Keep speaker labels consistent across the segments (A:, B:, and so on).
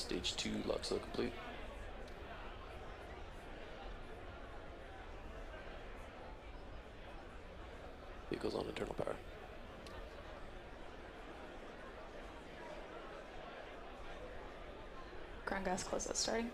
A: Stage 2 lock slow complete. Vehicles on internal power.
B: Ground gas closeout starting.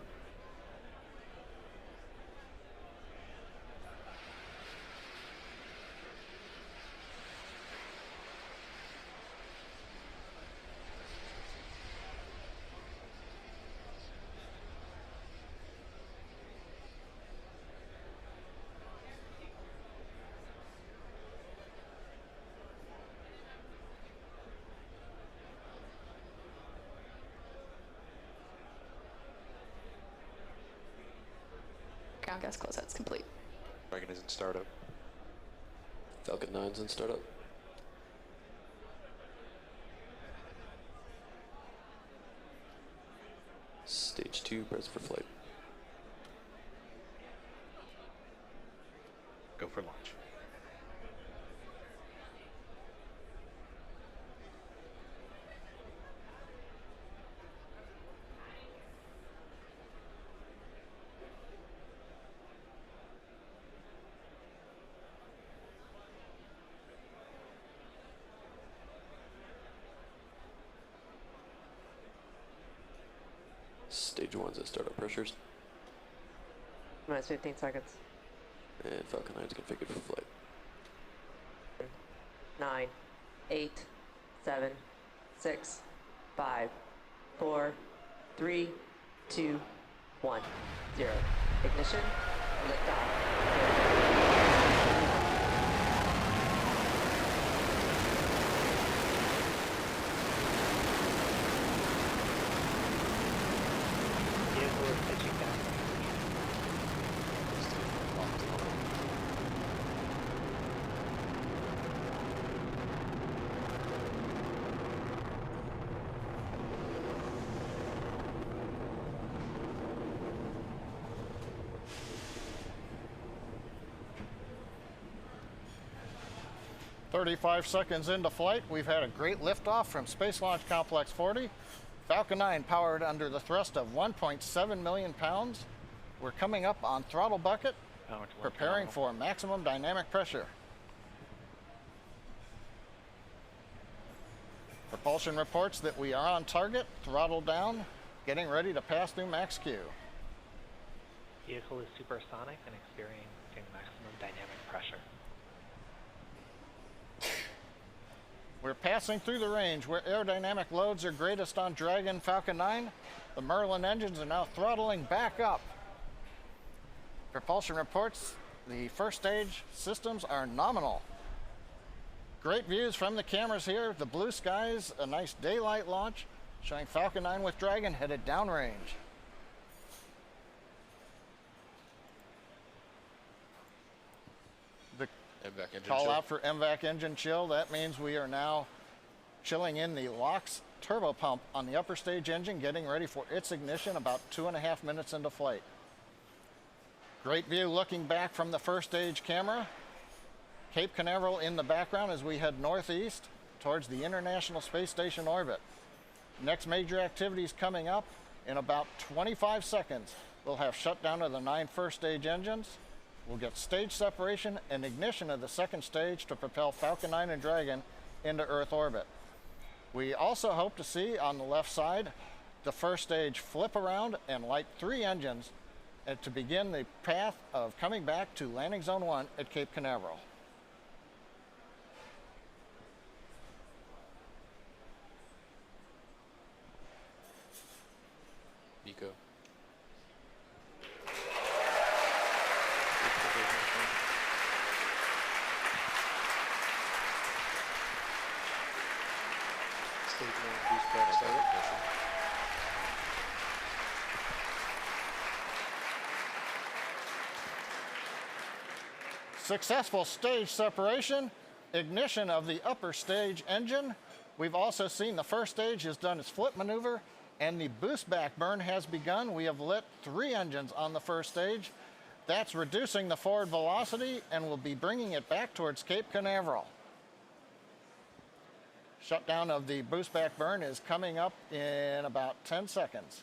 B: Ground gas closeout's complete.
C: Dragon is in startup.
A: Falcon 9's in startup. Stage 2 press for flight.
C: Go for launch.
A: Stage 1's at startup pressures.
D: Minus 15 seconds.
A: And Falcon 9's configured for flight.
D: 9, 8, 7, 6, 5, 4, 3, 2, 1, 0. Ignition, liftoff. Vehicle is pitching down.
E: 35 seconds into flight, we've had a great liftoff from Space Launch Complex 40. Falcon 9 powered under the thrust of 1.7 million pounds. We're coming up on throttle bucket, preparing for maximum dynamic pressure. Propulsion reports that we are on target, throttle down, getting ready to pass through max Q.
F: Vehicle is supersonic and experiencing maximum dynamic pressure.
E: We're passing through the range where aerodynamic loads are greatest on Dragon Falcon 9. The Merlin engines are now throttling back up. Propulsion reports the first stage systems are nominal. Great views from the cameras here. The blue skies, a nice daylight launch, showing Falcon 9 with Dragon headed downrange. The
C: MVAC engine
E: call
C: chill.
E: out for MVAC engine chill. That means we are now chilling in the LOX turbo pump on the upper stage engine, getting ready for its ignition about 2.5 minutes into flight. Great view looking back from the first stage camera. Cape Canaveral in the background as we head northeast towards the International Space Station orbit. Next major activities coming up in about 25 seconds. We'll have shutdown of the 9 first stage engines. We'll get stage separation and ignition of the second stage to propel Falcon 9 and Dragon into Earth orbit. We also hope to see on the left side the first stage flip around and light 3 engines to begin the path of coming back to landing zone 1 at Cape Canaveral.
C: Nico. Stage 1 boost back startup pressure.
E: Successful stage separation, ignition of the upper stage engine. We've also seen the first stage has done its flip maneuver and the boost back burn has begun. We have lit 3 engines on the first stage. That's reducing the forward velocity and will be bringing it back towards Cape Canaveral. Shutdown of the boost back burn is coming up in about 10 seconds.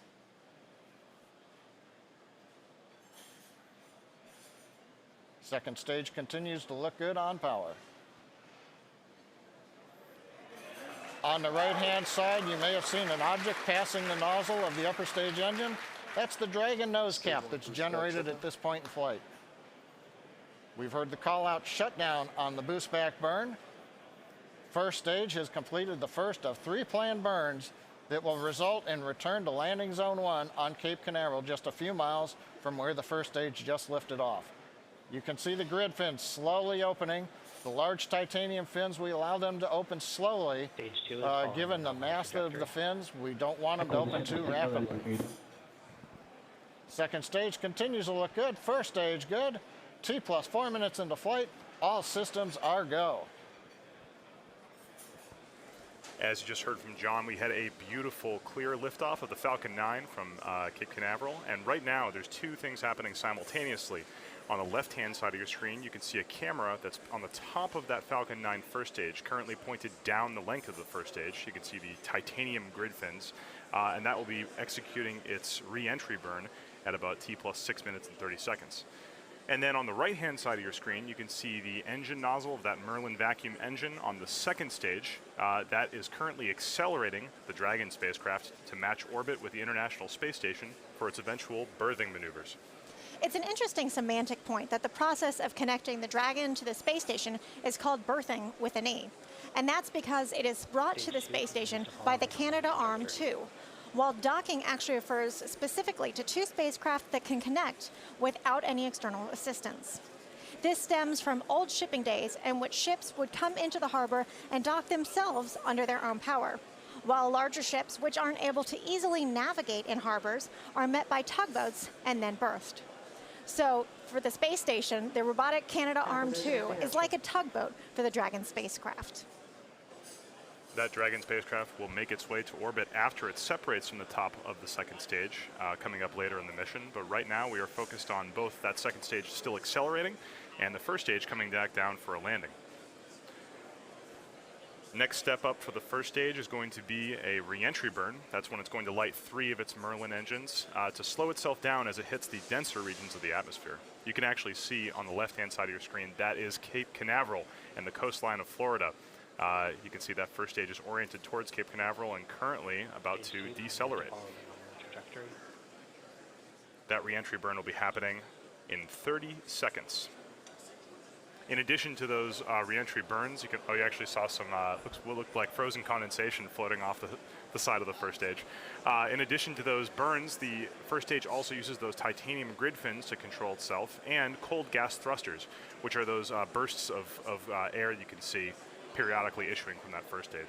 E: Second stage continues to look good on power. On the right-hand side, you may have seen an object passing the nozzle of the upper stage engine. That's the Dragon nose cap that's generated at this point in flight. We've heard the call-out shutdown on the boost back burn. First stage has completed the first of 3 planned burns that will result in return to landing zone 1 on Cape Canaveral, just a few miles from where the first stage just lifted off. You can see the grid fins slowly opening. The large titanium fins, we allow them to open slowly.
F: Stage 2 is following
E: Given the
F: the
E: mass of the fins, we don't want them to open too rapidly. Second stage continues to look good. First stage good. T plus 4 minutes into flight. All systems are go.
G: As you just heard from John, we had a beautiful clear liftoff of the Falcon 9 from Cape Canaveral. And right now, there's 2 things happening simultaneously. On the left-hand side of your screen, you can see a camera that's on the top of that Falcon 9 first stage, currently pointed down the length of the first stage. You can see the titanium grid fins, and that will be executing its re-entry burn at about T plus 6 minutes and 30 seconds. And then on the right-hand side of your screen, you can see the engine nozzle of that Merlin vacuum engine on the second stage. That is currently accelerating the Dragon spacecraft to match orbit with the International Space Station for its eventual berthing maneuvers.
H: It's an interesting semantic point that the process of connecting the Dragon to the space station is called berthing with an E. And that's because it is brought to the space station by the Canadarm2, while docking actually refers specifically to 2 spacecraft that can connect without any external assistance. This stems from old shipping days in which ships would come into the harbor and dock themselves under their own power, while larger ships, which aren't able to easily navigate in harbors, are met by tugboats and then berthed. So for the space station, the robotic Canadarm2 is like a tugboat for the Dragon spacecraft.
G: That Dragon spacecraft will make its way to orbit after it separates from the top of the second stage, coming up later in the mission. But right now we are focused on both that second stage still accelerating and the first stage coming back down for a landing. Next step up for the first stage is going to be a re-entry burn. That's when it's going to light 3 of its Merlin engines to slow itself down as it hits the denser regions of the atmosphere. You can actually see on the left-hand side of your screen, that is Cape Canaveral and the coastline of Florida. You can see that first stage is oriented towards Cape Canaveral and currently about to decelerate. That re-entry burn will be happening in 30 seconds. In addition to those re-entry burns, you actually saw some what looked like frozen condensation floating off the side of the first stage. In addition to those burns, the first stage also uses those titanium grid fins to control itself and cold gas thrusters, which are those bursts of air you can see periodically issuing from that first stage.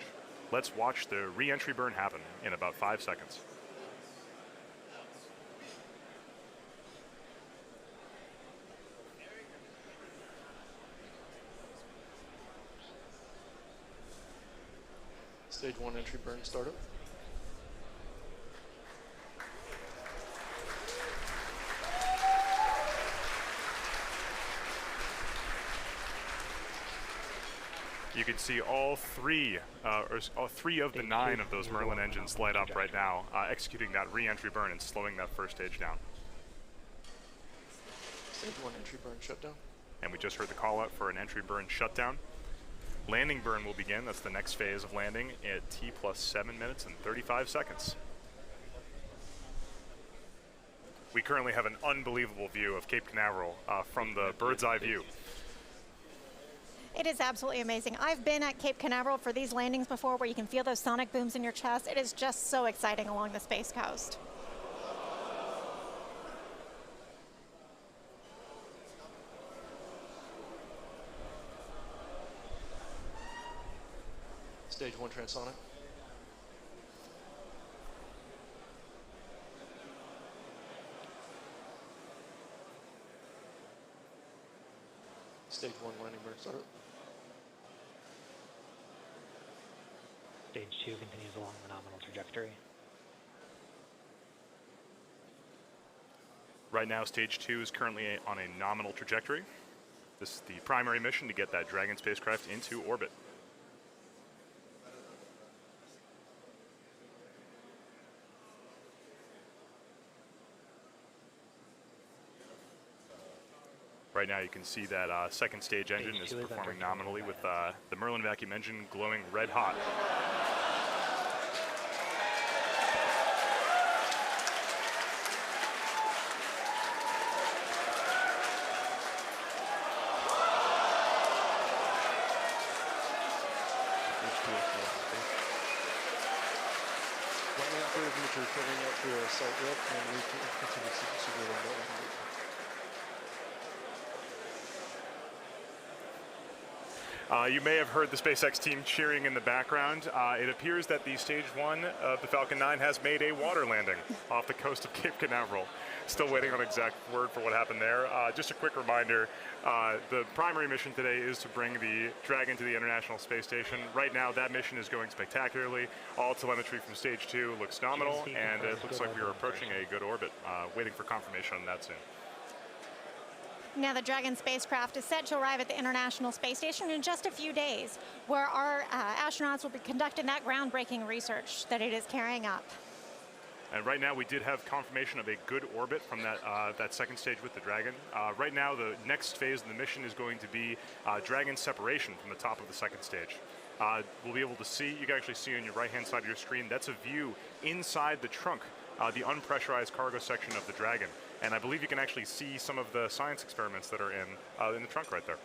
G: Let's watch the re-entry burn happen in about 5 seconds.
C: Stage 1 entry burn startup.
G: You can see all 3 of the 9 of those Merlin engines light up right now, executing that re-entry burn and slowing that first stage down.
C: Stage 1 entry burn shutdown.
G: And we just heard the call out for an entry burn shutdown. Landing burn will begin. That's the next phase of landing at T plus 7 minutes and 35 seconds. We currently have an unbelievable view of Cape Canaveral from the bird's eye view.
H: It is absolutely amazing. I've been at Cape Canaveral for these landings before where you can feel those sonic booms in your chest. It is just so exciting along the Space Coast.
C: Stage 1 transonic. Stage 1 landing burn startup.
F: Stage 2 continues along the nominal trajectory.
G: Right now, Stage 2 is currently on a nominal trajectory. This is the primary mission to get that Dragon spacecraft into orbit. Right Right now you can see that second stage engine is
F: two is
G: performing
F: under
G: nominally with the Merlin vacuum engine glowing red hot.
C: Lightning operator Dimitri filling out through a site rep, and we can continue to secure window.
G: You may have heard the SpaceX team cheering in the background. It appears that the stage 1 of the Falcon 9 has made a water landing off the coast of Cape Canaveral. Still waiting on exact word for what happened there. Just a quick reminder, the primary mission today is to bring the Dragon to the International Space Station. Right now, that mission is going spectacularly. All telemetry from stage 2 looks nominal, and it looks like we are approaching a good orbit. Waiting for confirmation on that soon.
H: Now, the Dragon spacecraft is set to arrive at the International Space Station in just a few days, where our astronauts will be conducting that groundbreaking research that it is carrying up.
G: And right now, we did have confirmation of a good orbit from that second stage with the Dragon. Right now, the next phase of the mission is going to be Dragon separation from the top of the second stage. We'll be able to see, you can actually see on your right-hand side of your screen, that's a view inside the trunk, the unpressurized cargo section of the Dragon. And I believe you can actually see some of the science experiments that are in the trunk right there.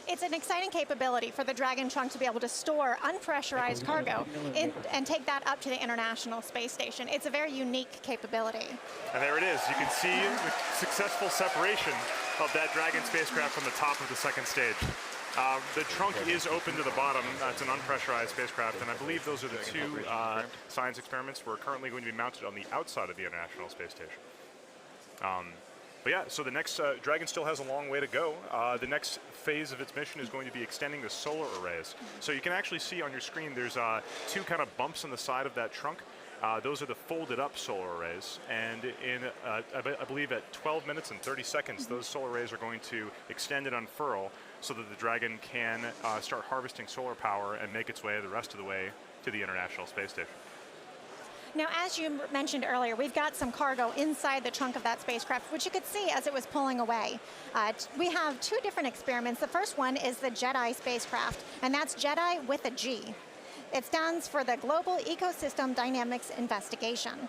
H: It's an exciting capability for the Dragon trunk to be able to store unpressurized cargo and take that up to the International Space Station. It's a very unique capability.
G: And there it is. You can see the successful separation of that Dragon spacecraft from the top of the second stage. The trunk is open to the bottom. It's an unpressurized spacecraft, and I believe those are the two science experiments we're currently going to be mounted on the outside of the International Space Station. But yeah, so the next Dragon still has a long way to go. The next phase of its mission is going to be extending the solar arrays. So you can actually see on your screen there's two kind of bumps on the side of that trunk. Those are the folded up solar arrays, and I believe at 12 minutes and 30 seconds, those solar arrays are going to extend and unfurl so that the Dragon can start harvesting solar power and make its way the rest of the way to the International Space Station.
H: Now, as you mentioned earlier, we've got some cargo inside the trunk of that spacecraft, which you could see as it was pulling away. We have two different experiments. The first one is the JEDI spacecraft, and that's JEDI with a G. It stands for the Global Ecosystem Dynamics Investigation.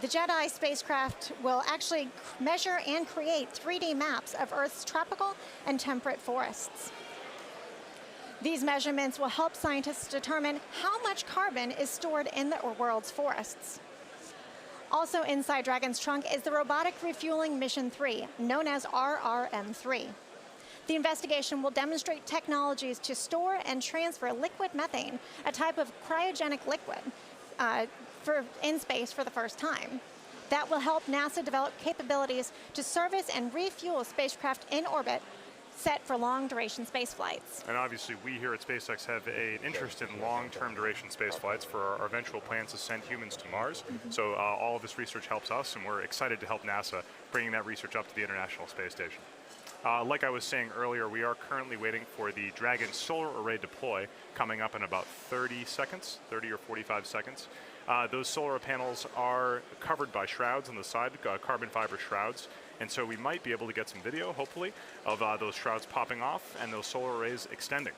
H: The JEDI spacecraft will actually measure and create 3D maps of Earth's tropical and temperate forests. These measurements will help scientists determine how much carbon is stored in the world's forests. Also inside Dragon's trunk is the Robotic Refueling Mission 3, known as RRM-3. The investigation will demonstrate technologies to store and transfer liquid methane, a type of cryogenic liquid, in space for the first time. That will help NASA develop capabilities to service and refuel spacecraft in orbit set for long-duration space flights.
G: And obviously, we here at SpaceX have an interest in long-term duration space flights for our eventual plans to send humans to Mars. So all of this research helps us, and we're excited to help NASA bringing that research up to the International Space Station. Like I was saying earlier, we are currently waiting for the Dragon solar array deploy coming up in about 30 seconds, 30 or 45 seconds. Those solar panels are covered by shrouds on the side, carbon fiber shrouds. And so we might be able to get some video, hopefully, of those shrouds popping off and those solar arrays extending.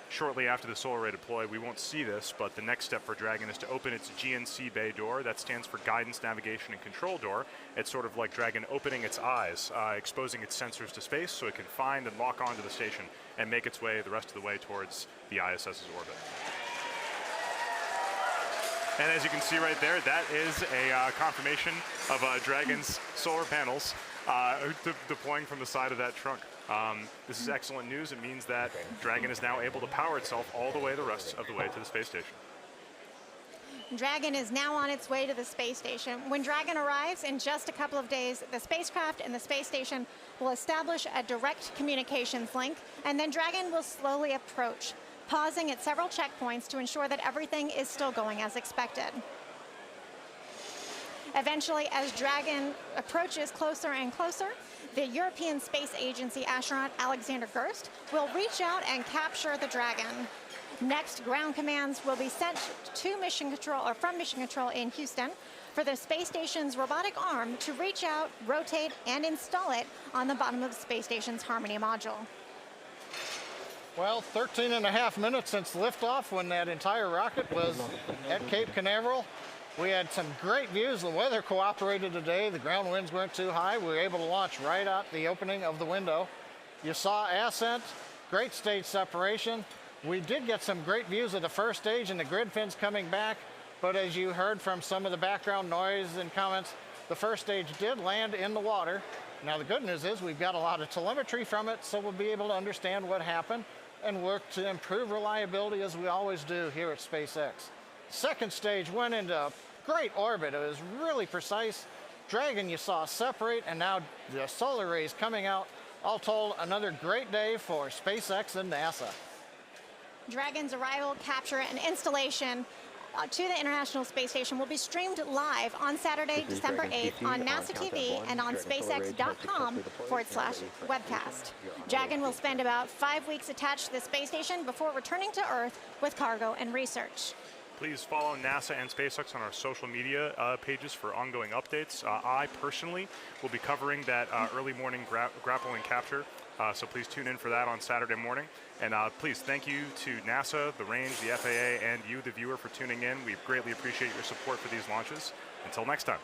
G: Shortly after the solar array deploy, we won't see this, but the next step for Dragon is to open its GNC bay door. That stands for Guidance, Navigation, and Control Door. It's sort of like Dragon opening its eyes, exposing its sensors to space so it can find and lock onto the station and make its way the rest of the way towards the ISS's orbit. And as you can see right there, that is a confirmation of Dragon's solar panels deploying from the side of that trunk. This is excellent news. It means that Dragon is now able to power itself all the way the rest of the way to the space station.
H: Dragon is now on its way to the space station. When Dragon arrives in just a couple of days, the spacecraft and the space station will establish a direct communications link, and then Dragon will slowly approach, pausing at several checkpoints to ensure that everything is still going as expected. Eventually, as Dragon approaches closer and closer, the European Space Agency astronaut Alexander Gerst will reach out and capture the Dragon. Next, ground commands will be sent to Mission Control, or from Mission Control in Houston, for the space station's robotic arm to reach out, rotate, and install it on the bottom of the space station's Harmony module.
E: Well, 13 and a half minutes since liftoff when that entire rocket was at Cape Canaveral. We had some great views. The weather cooperated today. The ground winds weren't too high. We were able to launch right out the opening of the window. You saw ascent, great stage separation. We did get some great views of the first stage and the grid fins coming back, but as you heard from some of the background noise and comments, the first stage did land in the water. Now the good news is we've got a lot of telemetry from it, so we'll be able to understand what happened and work to improve reliability as we always do here at SpaceX. Second stage went into great orbit. It was really precise. Dragon you saw separate, and now the solar rays coming out. All told, another great day for SpaceX and NASA.
H: Dragon's arrival, capture, and installation to the International Space Station will be streamed live on Saturday, December 8th on NASA TV and on SpaceX.com/webcast. Dragon will spend about 5 weeks attached to the space station before returning to Earth with cargo and research.
G: Please follow NASA and SpaceX on our social media pages for ongoing updates. I personally will be covering that early morning grapple and capture, so please tune in for that on Saturday morning. And please, thank you to NASA, the range, the FAA, and you, the viewer, for tuning in. We greatly appreciate your support for these launches. Until next time.